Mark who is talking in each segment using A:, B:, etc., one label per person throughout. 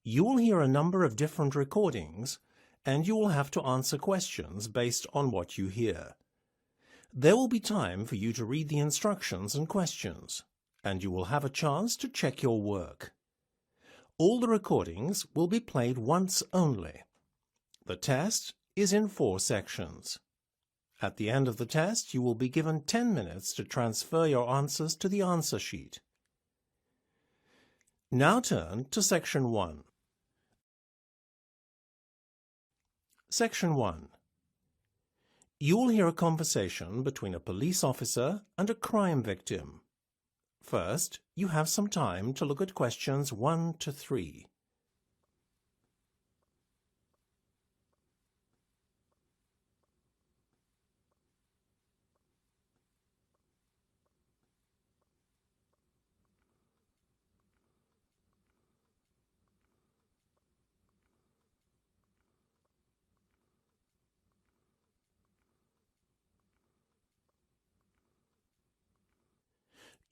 A: You will hear a number of different recordings, and you will have to answer questions based on what you hear. There will be time for you to read the instructions and questions, and you will have a chance to check your work. All the recordings will be played once only. The test is in 4 sections. At the end of the test, you will be given 10 minutes to transfer your answers to the answer sheet. Now turn to Section 1. Section 1. You will hear a conversation between a police officer and a crime victim. First, you have some time to look at questions 1 to 3.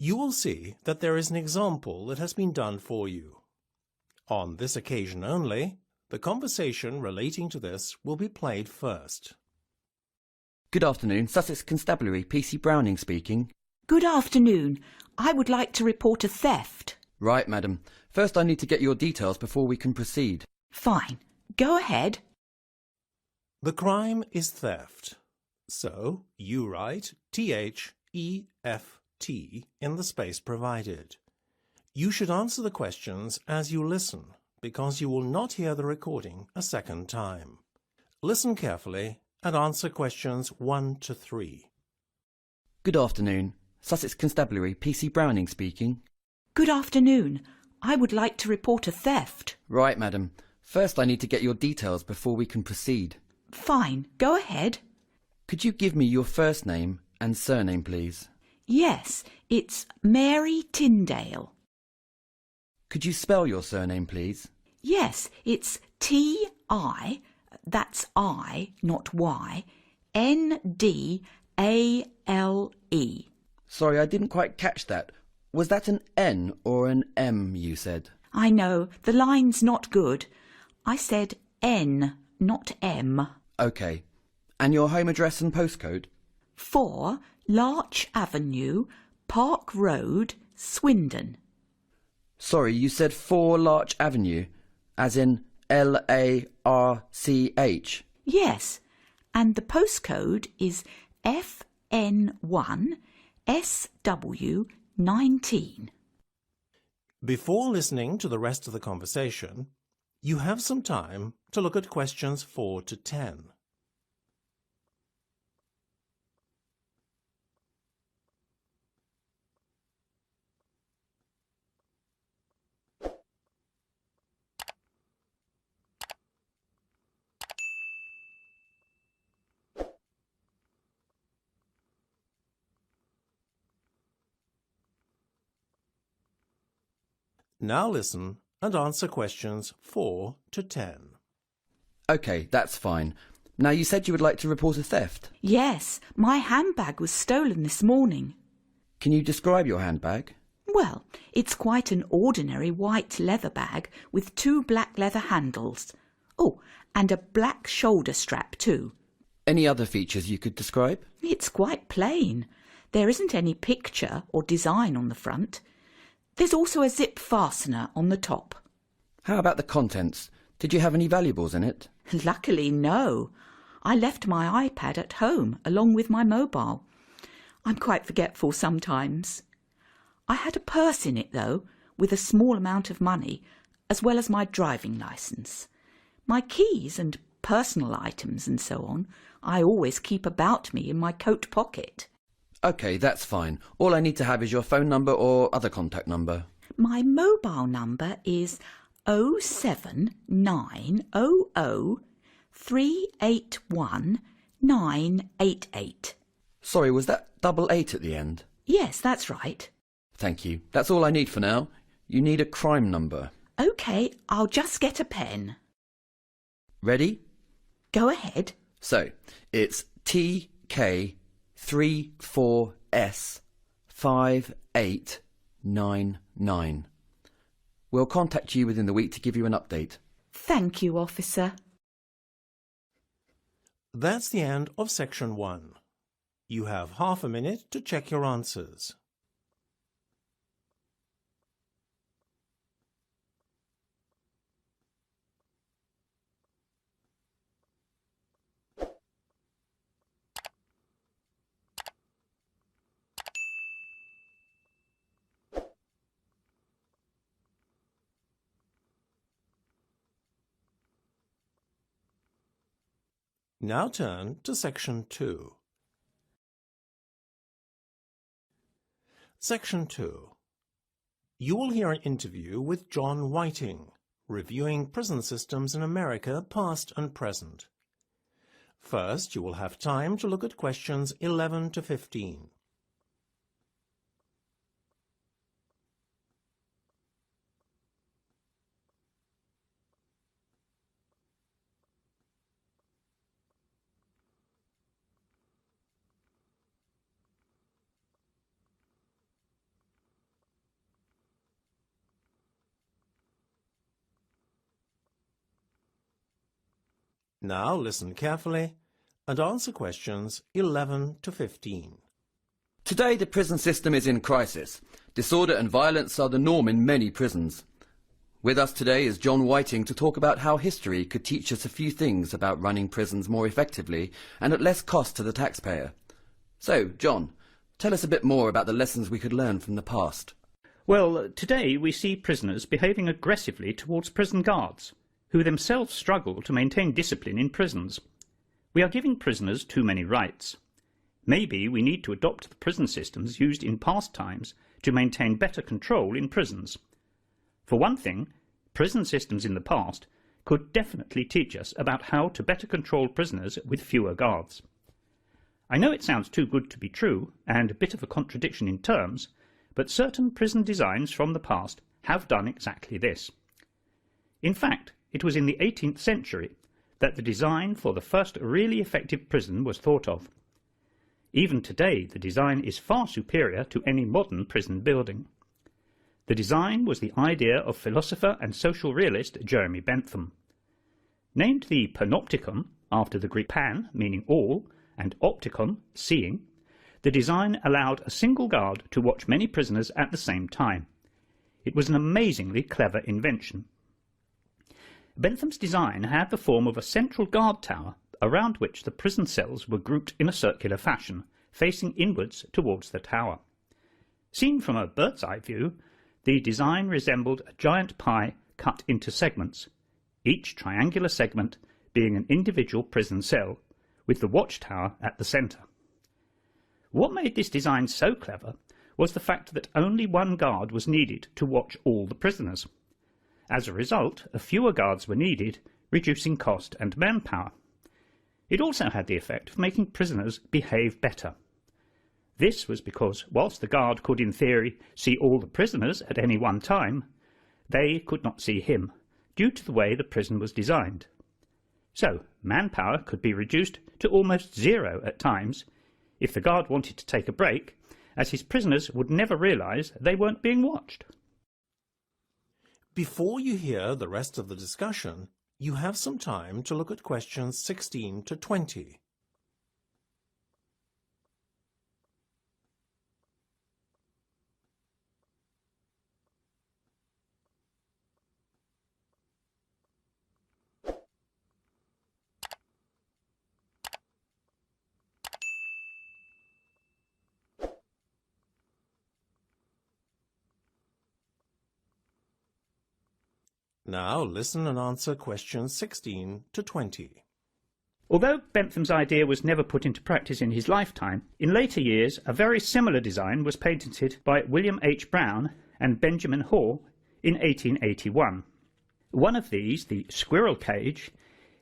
A: You will see that there is an example that has been done for you. On this occasion only, the conversation relating to this will be played first.
B: Good afternoon, Sussex Constabulary, PC Browning speaking.
C: Good afternoon. I would like to report a theft.
B: Right, madam. First I need to get your details before we can proceed.
C: Fine. Go ahead.
A: The crime is theft. So, you write THEFT in the space provided. You should answer the questions as you listen, because you will not hear the recording a second time. Listen carefully and answer questions 1 to 3.
B: Good afternoon, Sussex Constabulary, PC Browning speaking.
C: Good afternoon. I would like to report a theft.
B: Right, madam. First I need to get your details before we can proceed.
C: Fine. Go ahead.
B: Could you give me your first name and surname, please?
C: Yes, it's Mary Tyndale.
B: Could you spell your surname, please?
C: Yes, it's T-I, that's I, not Y, N-D-A-L-E.
B: Sorry, I didn't quite catch that. Was that an N or an M, you said?
C: I know, the line's not good. I said N, not M.
B: OK. And your home address and postcode?
C: 4 Larch Avenue, Park Road, Swindon.
B: Sorry, you said 4 Larch Avenue, as in L-A-R-C-H?
C: Yes, and the postcode is FN1 SW19.
A: Before listening to the rest of the conversation, you have some time to look at questions 4 to 10. Now listen and answer questions 4 to 10.
B: OK, that's fine. Now, you said you would like to report a theft.
C: Yes, my handbag was stolen this morning.
B: Can you describe your handbag?
C: Well, it's quite an ordinary white leather bag with 2 black leather handles. Oh, and a black shoulder strap too.
B: Any other features you could describe?
C: It's quite plain. There isn't any picture or design on the front. There's also a zip fastener on the top.
B: How about the contents? Did you have any valuables in it?
C: Luckily, no. I left my iPad at home along with my mobile. I'm quite forgetful sometimes. I had a purse in it, though, with a small amount of money, as well as my driving licence. My keys and personal items and so on I always keep about me in my coat pocket.
B: OK, that's fine. All I need to have is your phone number or other contact number.
C: My mobile number is 07900381988.
B: Sorry, was that 88 at the end?
C: Yes, that's right.
B: Thank you. That's all I need for now. You need a crime number.
C: OK, I'll just get a pen.
B: Ready?
C: Go ahead.
B: So, it's TK34S5899. We'll contact you within the week to give you an update.
C: Thank you, officer.
A: That's the end of section 1. You have half a minute to check your answers. Now turn to section 2. Section 2. You will hear an interview with John Whiting, reviewing prison systems in America past and present. First, you will have time to look at questions 11 to 15. Now listen carefully and answer questions 11 to 15.
B: Today the prison system is in crisis. Disorder and violence are the norm in many prisons. With us today is John Whiting to talk about how history could teach us a few things about running prisons more effectively and at less cost to the taxpayer. So, John, tell us a bit more about the lessons we could learn from the past.
D: Well, today we see prisoners behaving aggressively towards prison guards, who themselves struggle to maintain discipline in prisons. We are giving prisoners too many rights. Maybe we need to adopt the prison systems used in past times to maintain better control in prisons. For one thing, prison systems in the past could definitely teach us about how to better control prisoners with fewer guards. I know it sounds too good to be true and a bit of a contradiction in terms, but certain prison designs from the past have done exactly this. In fact, it was in the 18th century that the design for the first really effective prison was thought of. Even today, the design is far superior to any modern prison building. The design was the idea of philosopher and social realist Jeremy Bentham. Named the panopticon, after the Greek pan, meaning all, and opticon, seeing, the design allowed a single guard to watch many prisoners at the same time. It was an amazingly clever invention. Bentham's design had the form of a central guard tower around which the prison cells were grouped in a circular fashion, facing inwards towards the tower. Seen from a bird's-eye view, the design resembled a giant pie cut into segments, each triangular segment being an individual prison cell, with the watchtower at the centre. What made this design so clever was the fact that only one guard was needed to watch all the prisoners. As a result, fewer guards were needed, reducing cost and manpower. It also had the effect of making prisoners behave better. This was because, whilst the guard could in theory see all the prisoners at any one time, they could not see him, due to the way the prison was designed. So, manpower could be reduced to almost zero at times, if the guard wanted to take a break, as his prisoners would never realise they weren't being watched.
A: Before you hear the rest of the discussion, you have some time to look at questions 16 to 20. Now listen and answer questions 16 to 20.
D: Although Bentham's idea was never put into practice in his lifetime, in later years a very similar design was patented by William H. Brown and Benjamin Hall in 1881. One of these, the squirrel cage,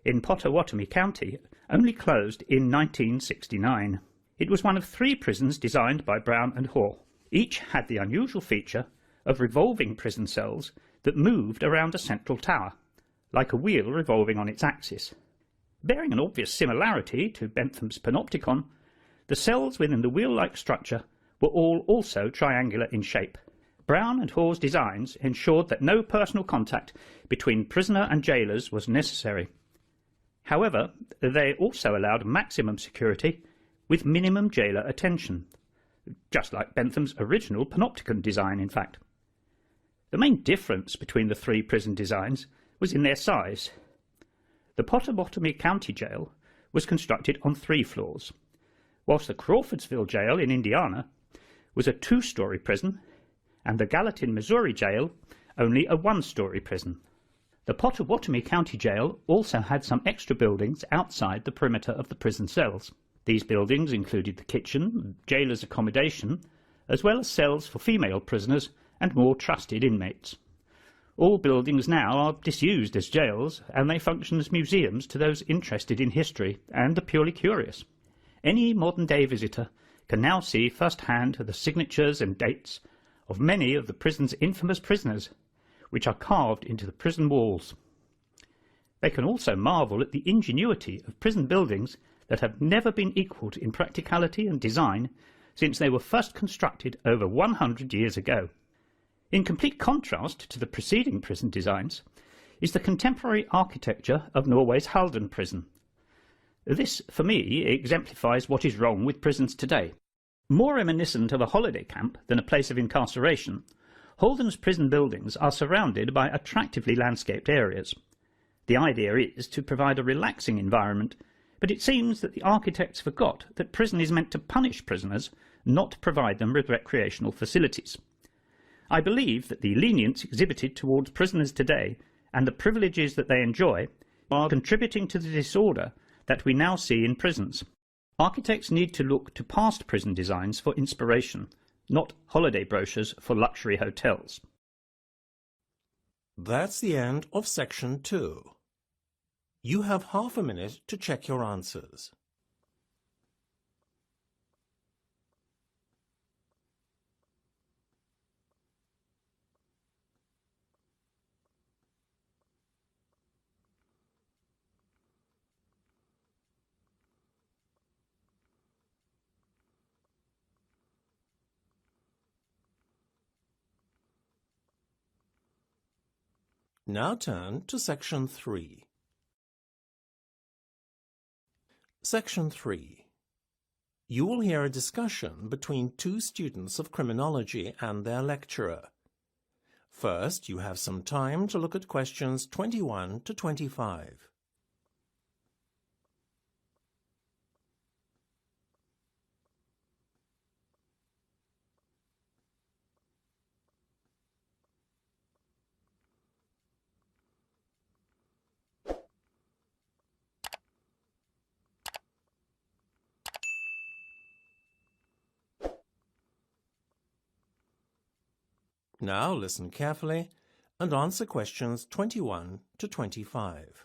D: in Pottawatomie County, only closed in 1969. It was one of 3 prisons designed by Brown and Hall. Each had the unusual feature of revolving prison cells that moved around a central tower, like a wheel revolving on its axis. Bearing an obvious similarity to Bentham's panopticon, the cells within the wheel-like structure were all also triangular in shape. Brown and Hall's designs ensured that no personal contact between prisoner and jailers was necessary. However, they also allowed maximum security with minimum jailer attention, just like Bentham's original panopticon design, in fact. The main difference between the three prison designs was in their size. The Pottawatomie County Jail was constructed on 3 floors, whilst the Crawfordsville Jail in Indiana was a 2-story prison, and the Gallatin, Missouri Jail only a 1-story prison. The Pottawatomie County Jail also had some extra buildings outside the perimeter of the prison cells. These buildings included the kitchen, jailer's accommodation, as well as cells for female prisoners and more trusted inmates. All buildings now are disused as jails, and they function as museums to those interested in history and the purely curious. Any modern-day visitor can now see firsthand the signatures and dates of many of the prison's infamous prisoners, which are carved into the prison walls. They can also marvel at the ingenuity of prison buildings that have never been equalled in practicality and design since they were first constructed over 100 years ago. In complete contrast to the preceding prison designs is the contemporary architecture of Norway's Halden prison. This, for me, exemplifies what is wrong with prisons today. More reminiscent of a holiday camp than a place of incarceration, Halden's prison buildings are surrounded by attractively landscaped areas. The idea is to provide a relaxing environment, but it seems that the architects forgot that prison is meant to punish prisoners, not provide them with recreational facilities. I believe that the lenience exhibited towards prisoners today and the privileges that they enjoy are contributing to the disorder that we now see in prisons. Architects need to look to past prison designs for inspiration, not holiday brochures for luxury hotels.
A: That's the end of section 2. You have half a minute to check your answers. Now turn to section 3. Section 3. You will hear a discussion between 2 students of criminology and their lecturer. First, you have some time to look at questions 21 to 25. Now listen carefully and answer questions 21 to 25.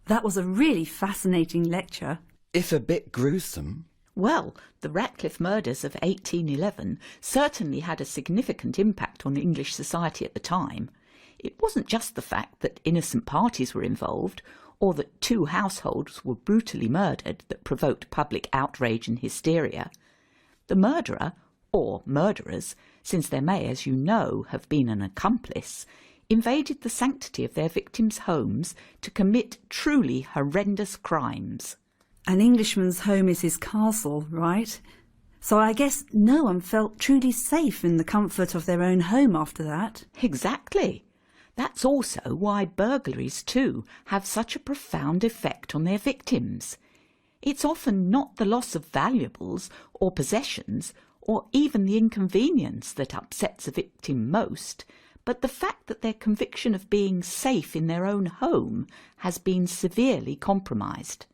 E: That was a really fascinating lecture.
B: If a bit gruesome.
C: Well, the Ratcliffe murders of 1811 certainly had a significant impact on English society at the time. It wasn't just the fact that innocent parties were involved, or that 2 households were brutally murdered that provoked public outrage and hysteria. The murderer, or murderers, since there may, as you know, have been an accomplice, invaded the sanctity of their victims' homes to commit truly horrendous crimes.
E: An Englishman's home is his castle, right? So I guess no one felt truly safe in the comfort of their own home after that.
C: Exactly. That's also why burglaries, too, have such a profound effect on their victims. It's often not the loss of valuables or possessions, or even the inconvenience that upsets a victim most, but the fact that their conviction of being safe in their own home has been severely compromised.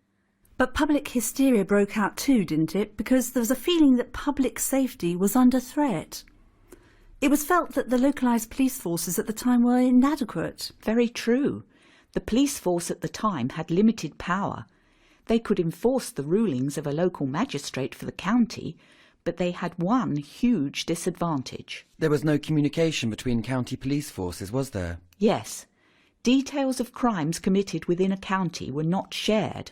E: But public hysteria broke out too, didn't it? Because there was a feeling that public safety was under threat. It was felt that the localised police forces at the time were inadequate.
C: Very true. The police force at the time had limited power. They could enforce the rulings of a local magistrate for the county, but they had one huge disadvantage.
B: There was no communication between county police forces, was there?
C: Yes. Details of crimes committed within a county were not shared.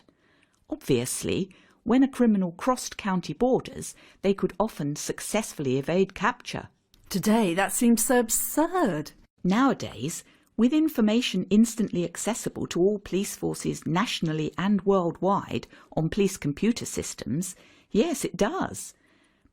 C: Obviously, when a criminal crossed county borders, they could often successfully evade capture.
E: Today that seems so absurd.
C: Nowadays, with information instantly accessible to all police forces nationally and worldwide on police computer systems, yes, it does.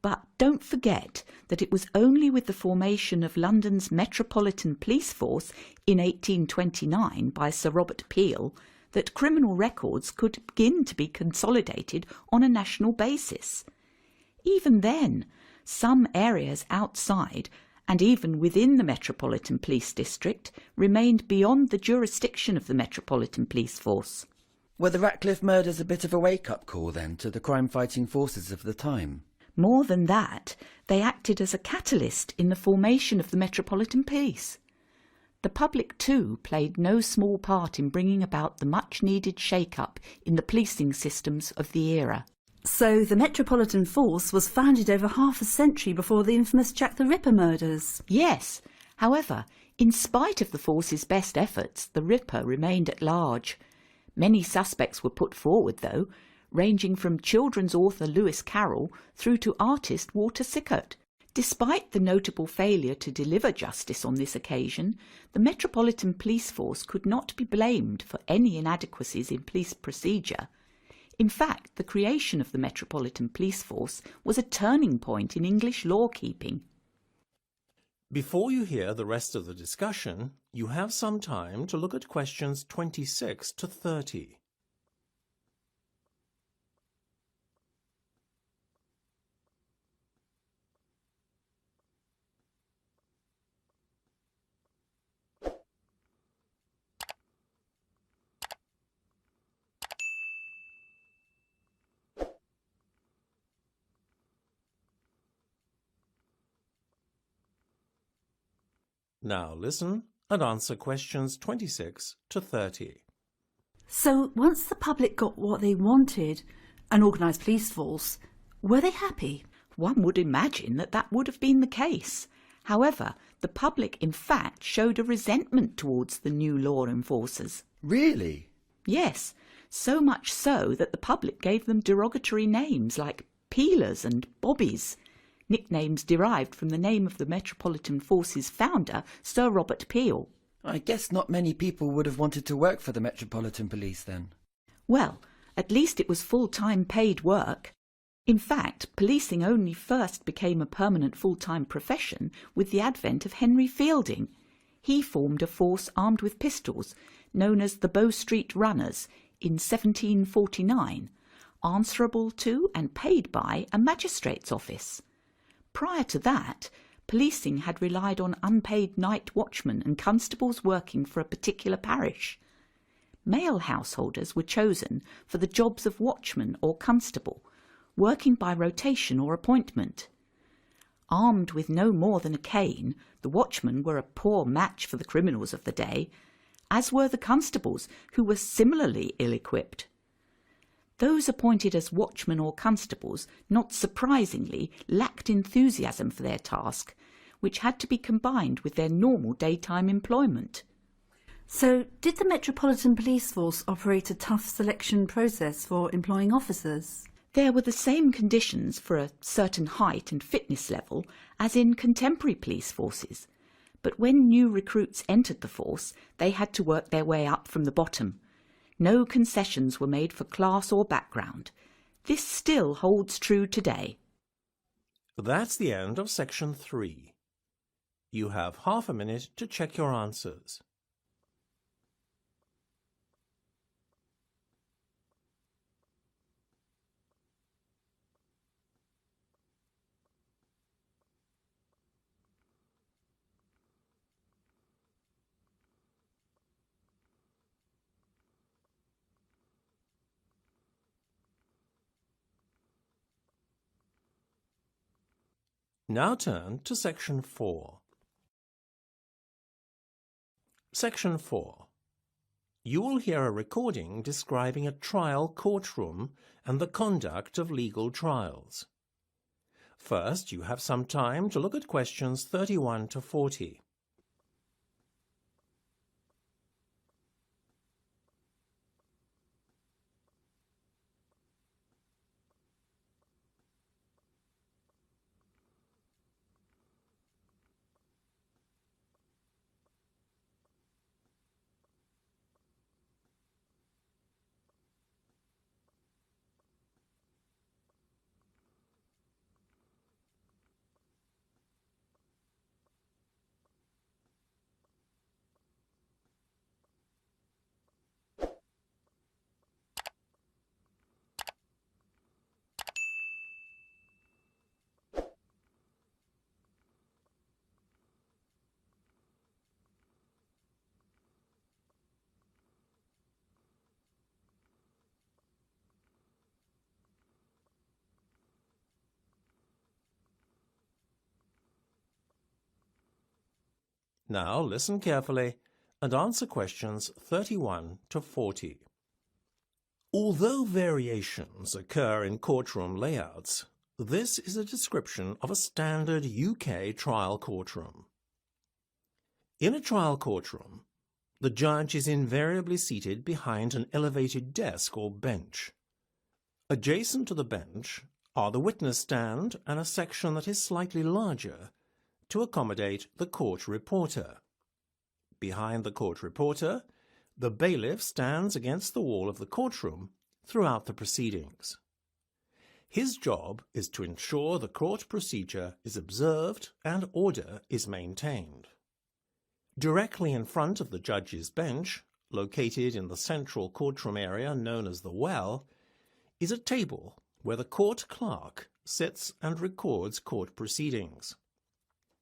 C: But don't forget that it was only with the formation of London's Metropolitan Police Force in 1829 by Sir Robert Peel that criminal records could begin to be consolidated on a national basis. Even then, some areas outside and even within the Metropolitan Police District remained beyond the jurisdiction of the Metropolitan Police Force.
B: Were the Ratcliffe murders a bit of a wake-up call then to the crime-fighting forces of the time?
C: More than that, they acted as a catalyst in the formation of the Metropolitan Police. The public too played no small part in bringing about the much-needed shake-up in the policing systems of the era.
E: So the Metropolitan Force was founded over half a century before the infamous Jack the Ripper murders.
C: Yes, however, in spite of the force's best efforts, the Ripper remained at large. Many suspects were put forward, though, ranging from children's author Lewis Carroll through to artist Walter Sickert. Despite the notable failure to deliver justice on this occasion, the Metropolitan Police Force could not be blamed for any inadequacies in police procedure. In fact, the creation of the Metropolitan Police Force was a turning point in English law-keeping.
A: Before you hear the rest of the discussion, you have some time to look at questions 26 to 30. Now listen and answer questions 26 to 30.
E: So once the public got what they wanted, an organised police force, were they happy?
C: One would imagine that that would have been the case. However, the public in fact showed a resentment towards the new law enforcers.
B: Really?
C: Yes, so much so that the public gave them derogatory names like peelers and bobbies, nicknames derived from the name of the Metropolitan Force's founder, Sir Robert Peel.
B: I guess not many people would have wanted to work for the Metropolitan Police then.
C: Well, at least it was full-time paid work. In fact, policing only first became a permanent full-time profession with the advent of Henry Fielding. He formed a force armed with pistols, known as the Bow Street Runners, in 1749, answerable to and paid by a magistrate's office. Prior to that, policing had relied on unpaid night watchmen and constables working for a particular parish. Male householders were chosen for the jobs of watchman or constable, working by rotation or appointment. Armed with no more than a cane, the watchmen were a poor match for the criminals of the day, as were the constables, who were similarly ill-equipped. Those appointed as watchmen or constables, not surprisingly, lacked enthusiasm for their task, which had to be combined with their normal daytime employment.
E: So did the Metropolitan Police Force operate a tough selection process for employing officers?
C: There were the same conditions for a certain height and fitness level as in contemporary police forces, but when new recruits entered the force, they had to work their way up from the bottom. No concessions were made for class or background. This still holds true today.
A: That's the end of section 3. You have half a minute to check your answers. Now turn to section 4. Section 4. You will hear a recording describing a trial courtroom and the conduct of legal trials. First, you have some time to look at questions 31 to 40. Now listen carefully and answer questions 31 to 40. Although variations occur in courtroom layouts, this is a description of a standard UK trial courtroom. In a trial courtroom, the judge is invariably seated behind an elevated desk or bench. Adjacent to the bench are the witness stand and a section that is slightly larger to accommodate the court reporter. Behind the court reporter, the bailiff stands against the wall of the courtroom throughout the proceedings. His job is to ensure the court procedure is observed and order is maintained. Directly in front of the judge's bench, located in the central courtroom area known as the well, is a table where the court clerk sits and records court proceedings.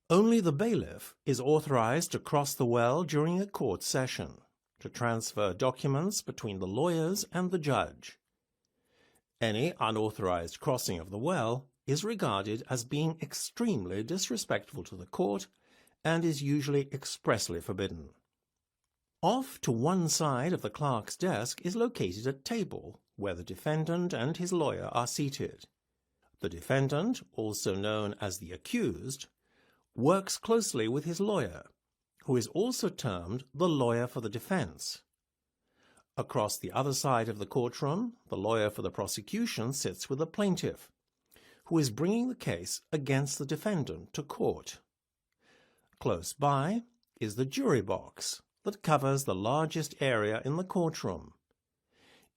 A: Only the bailiff is authorized to cross the well during a court session to transfer documents between the lawyers and the judge. Any unauthorized crossing of the well is regarded as being extremely disrespectful to the court and is usually expressly forbidden. Off to one side of the clerk's desk is located a table where the defendant and his lawyer are seated. The defendant, also known as the accused, works closely with his lawyer, who is also termed the lawyer for the defense. Across the other side of the courtroom, the lawyer for the prosecution sits with the plaintiff, who is bringing the case against the defendant to court. Close by is the jury box that covers the largest area in the courtroom.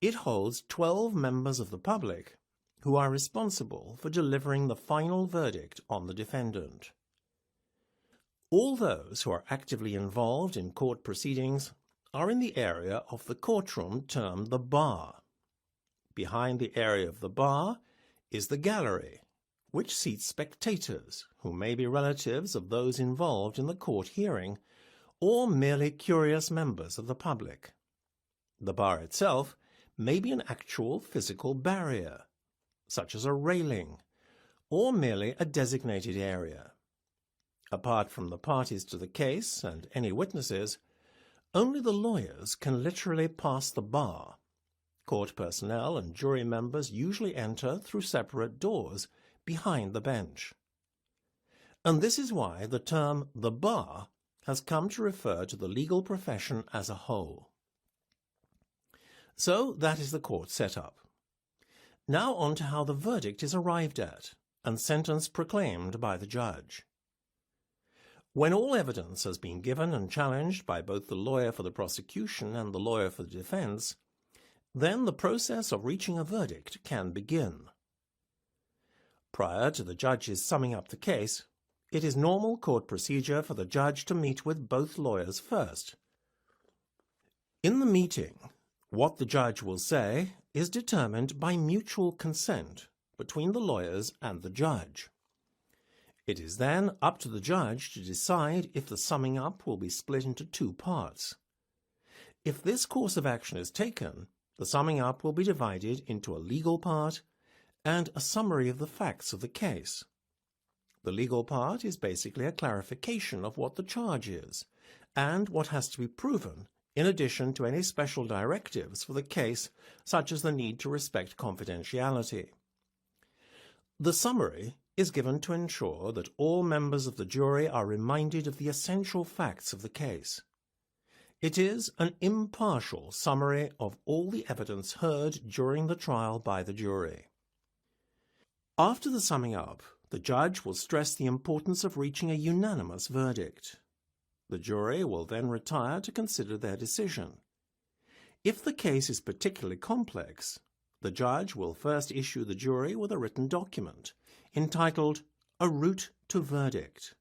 A: It holds 12 members of the public who are responsible for delivering the final verdict on the defendant. All those who are actively involved in court proceedings are in the area of the courtroom termed the bar. Behind the area of the bar is the gallery, which seats spectators who may be relatives of those involved in the court hearing or merely curious members of the public. The bar itself may be an actual physical barrier, such as a railing, or merely a designated area. Apart from the parties to the case and any witnesses, only the lawyers can literally pass the bar. Court personnel and jury members usually enter through separate doors behind the bench. And this is why the term the bar has come to refer to the legal profession as a whole. So that is the court setup. Now on to how the verdict is arrived at and sentence proclaimed by the judge. When all evidence has been given and challenged by both the lawyer for the prosecution and the lawyer for the defense, then the process of reaching a verdict can begin. Prior to the judge's summing up the case, it is normal court procedure for the judge to meet with both lawyers first. In the meeting, what the judge will say is determined by mutual consent between the lawyers and the judge. It is then up to the judge to decide if the summing up will be split into two parts. If this course of action is taken, the summing up will be divided into a legal part and a summary of the facts of the case. The legal part is basically a clarification of what the charge is and what has to be proven, in addition to any special directives for the case, such as the need to respect confidentiality. The summary is given to ensure that all members of the jury are reminded of the essential facts of the case. It is an impartial summary of all the evidence heard during the trial by the jury. After the summing up, the judge will stress the importance of reaching a unanimous verdict. The jury will then retire to consider their decision. If the case is particularly complex, the judge will first issue the jury with a written document entitled A Route to Verdict.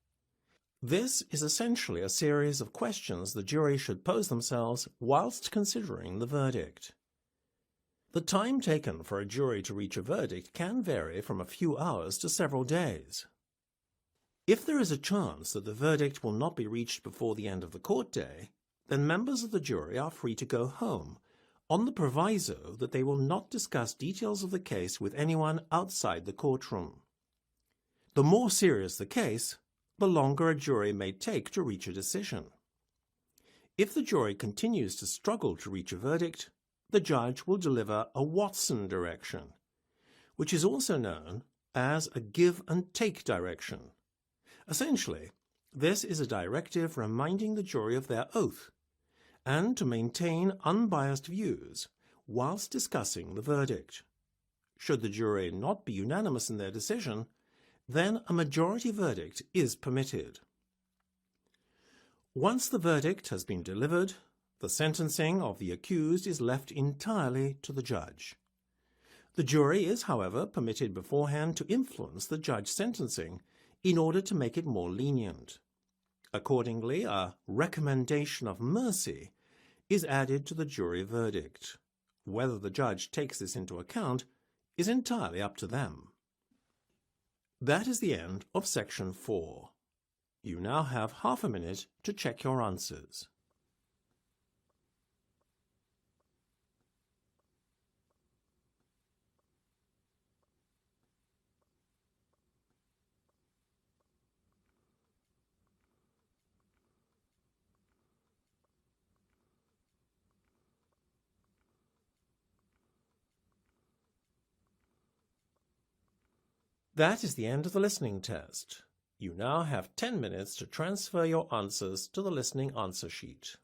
A: This is essentially a series of questions the jury should pose themselves whilst considering the verdict. The time taken for a jury to reach a verdict can vary from a few hours to several days. If there is a chance that the verdict will not be reached before the end of the court day, then members of the jury are free to go home, on the proviso that they will not discuss details of the case with anyone outside the courtroom. The more serious the case, the longer a jury may take to reach a decision. If the jury continues to struggle to reach a verdict, the judge will deliver a Watson direction, which is also known as a give and take direction. Essentially, this is a directive reminding the jury of their oath and to maintain unbiased views whilst discussing the verdict. Should the jury not be unanimous in their decision, then a majority verdict is permitted. Once the verdict has been delivered, the sentencing of the accused is left entirely to the judge. The jury is, however, permitted beforehand to influence the judge's sentencing in order to make it more lenient. Accordingly, a recommendation of mercy is added to the jury verdict. Whether the judge takes this into account is entirely up to them. That is the end of section 4. You now have half a minute to check your answers. That is the end of the listening test. You now have 10 minutes to transfer your answers to the listening answer sheet.